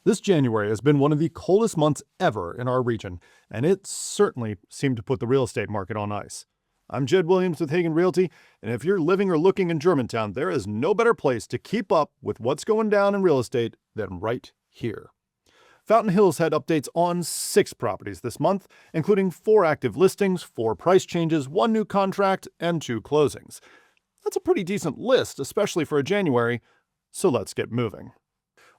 This January has been one of the coldest months ever in our region, and it certainly seemed to put the real estate market on ice. I'm Jed Williams with Hagan Realty, and if you're living or looking in Germantown, there is no better place to keep up with what's going down in real estate than right here. Fountain Hills had updates on 6 properties this month, including 4 active listings, 4 price changes, 1 new contract, and 2 closings. That's a pretty decent list, especially for a January, so let's get moving.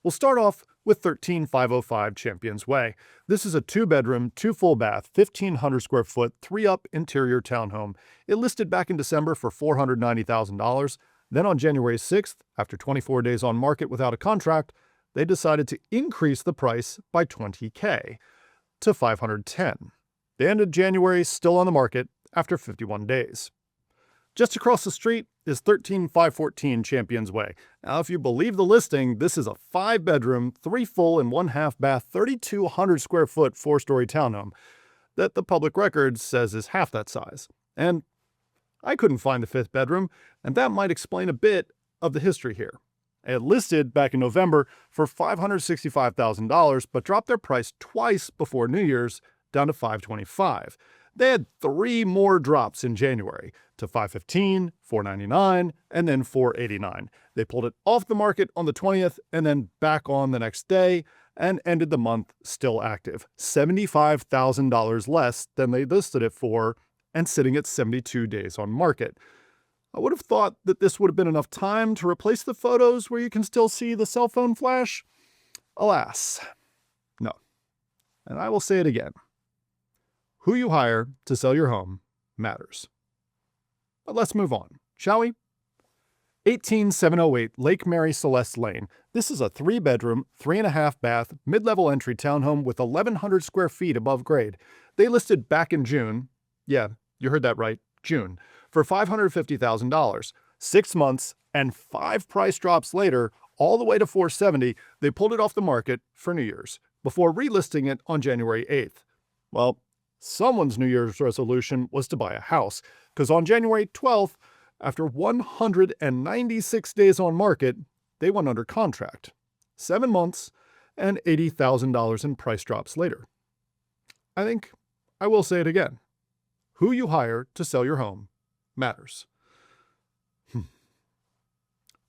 We'll start off with 13505 Champions Way. This is a 2-bedroom, 2 full bath, 1,500 square foot, 3-up interior townhome. It listed back in December for $490,000. Then on January 6th, after 24 days on market without a contract, they decided to increase the price by $20,000 to $510,000. They ended January still on the market after 51 days. Just across the street is 13514 Champions Way. Now, if you believe the listing, this is a 5-bedroom, 3 full and 1 half bath, 3,200 square foot, 4-story townhome that the public record says is half that size. And I couldn't find the 5th bedroom, and that might explain a bit of the history here. It listed back in November for $565,000, but dropped their price twice before New Year's down to $525,000. They had 3 more drops in January to $515,000, $499,000, and then $489,000. They pulled it off the market on the 20th and then back on the next day and ended the month still active, $75,000 less than they listed it for and sitting at 72 days on market. I would have thought that this would have been enough time to replace the photos where you can still see the cell phone flash. Alas, no. And I will say it again. Who you hire to sell your home matters. But let's move on, shall we? 18708 Lake Mary Celeste Lane. This is a 3-bedroom, 3.5 bath, mid-level entry townhome with 1,100 square feet above grade. They listed back in June, yeah, you heard that right, June, for $550,000. 6 months and 5 price drops later, all the way to $470,000, they pulled it off the market for New Year's, before relisting it on January 8th. Well, someone's New Year's resolution was to buy a house, because on January 12th, after 196 days on market, they went under contract. 7 months and $80,000 in price drops later. I think I will say it again. Who you hire to sell your home matters.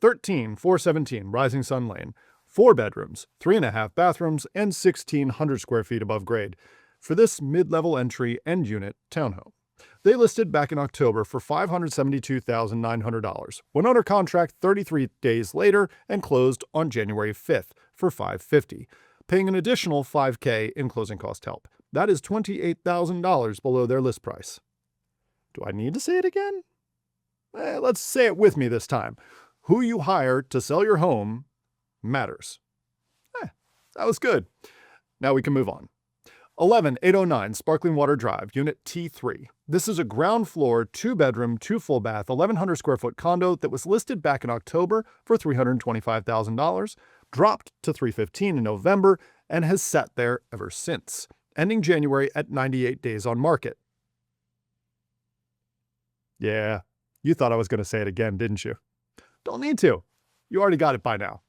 13417 Rising Sun Lane. 4 bedrooms, 3.5 bathrooms, and 1,600 square feet above grade for this mid-level entry end unit townhome. They listed back in October for $572,900, went under contract 33 days later, and closed on January 5th for $550,000, paying an additional $5,000 in closing cost help. That is $28,000 below their list price. Do I need to say it again? Let's say it with me this time. Who you hire to sell your home matters. That was good. Now we can move on. 11809 Sparkling Water Drive, Unit T3. This is a ground floor, 2-bedroom, 2 full bath, 1,100 square foot condo that was listed back in October for $325,000, dropped to $315,000 in November, and has sat there ever since, ending January at 98 days on market. Yeah, you thought I was going to say it again, didn't you? Don't need to. You already got it by now.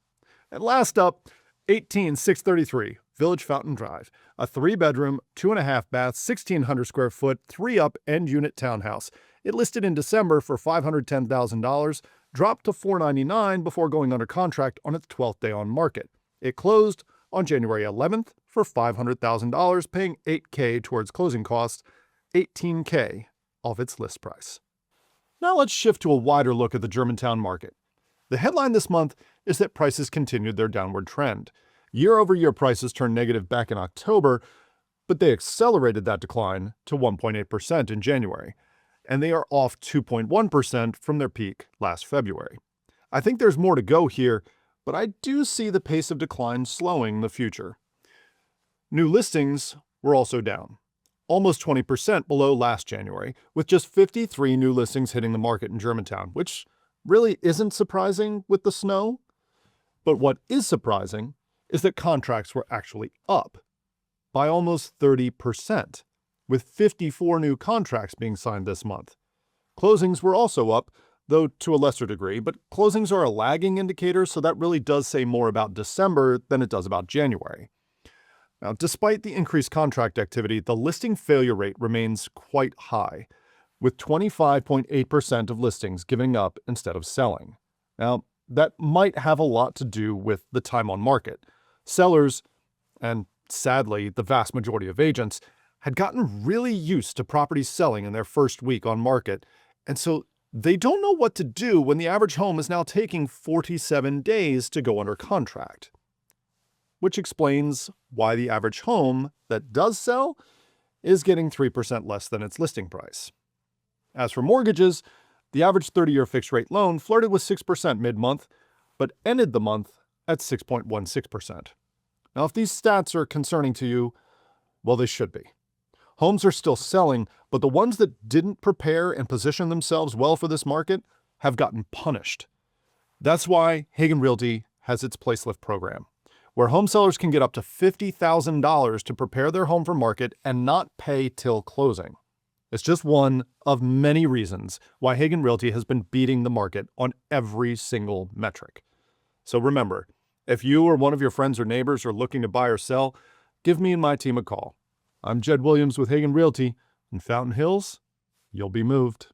And last up, 18633 Village Fountain Drive, a 3-bedroom, 2.5 bath, 1,600 square foot, 3-up end unit townhouse. It listed in December for $510,000, dropped to $499,000 before going under contract on its 12th day on market. It closed on January 11th for $500,000, paying $8,000 towards closing costs, $18,000 off its list price. Now let's shift to a wider look at the Germantown market. The headline this month is that prices continued their downward trend. Year-over-year prices turned negative back in October, but they accelerated that decline to 1.8% in January, and they are off 2.1% from their peak last February. I think there's more to go here, but I do see the pace of decline slowing in the future. New listings were also down, almost 20% below last January, with just 53 new listings hitting the market in Germantown, which really isn't surprising with the snow. But what is surprising is that contracts were actually up by almost 30%, with 54 new contracts being signed this month. Closings were also up though to a lesser degree, but closings are a lagging indicator, so that really does say more about December than it does about January. Now, despite the increased contract activity, the listing failure rate remains quite high, with 25.8% of listings giving up instead of selling. Now, that might have a lot to do with the time on market. Sellers, and sadly, the vast majority of agents, had gotten really used to properties selling in their first week on market, and so they don't know what to do when the average home is now taking 47 days to go under contract. Which explains why the average home that does sell is getting 3% less than its listing price. As for mortgages, the average 30-year fixed-rate loan flirted with 6% mid-month, but ended the month at 6.16%. Now, if these stats are concerning to you, well, they should be. Homes are still selling, but the ones that didn't prepare and position themselves well for this market have gotten punished. That's why Hagan Realty has its Placelift program, where home sellers can get up to $50,000 to prepare their home for market and not pay till closing. It's just one of many reasons why Hagan Realty has been beating the market on every single metric. So remember, if you or one of your friends or neighbors are looking to buy or sell, give me and my team a call. I'm Jed Williams with Hagan Realty. In Fountain Hills, you'll be moved.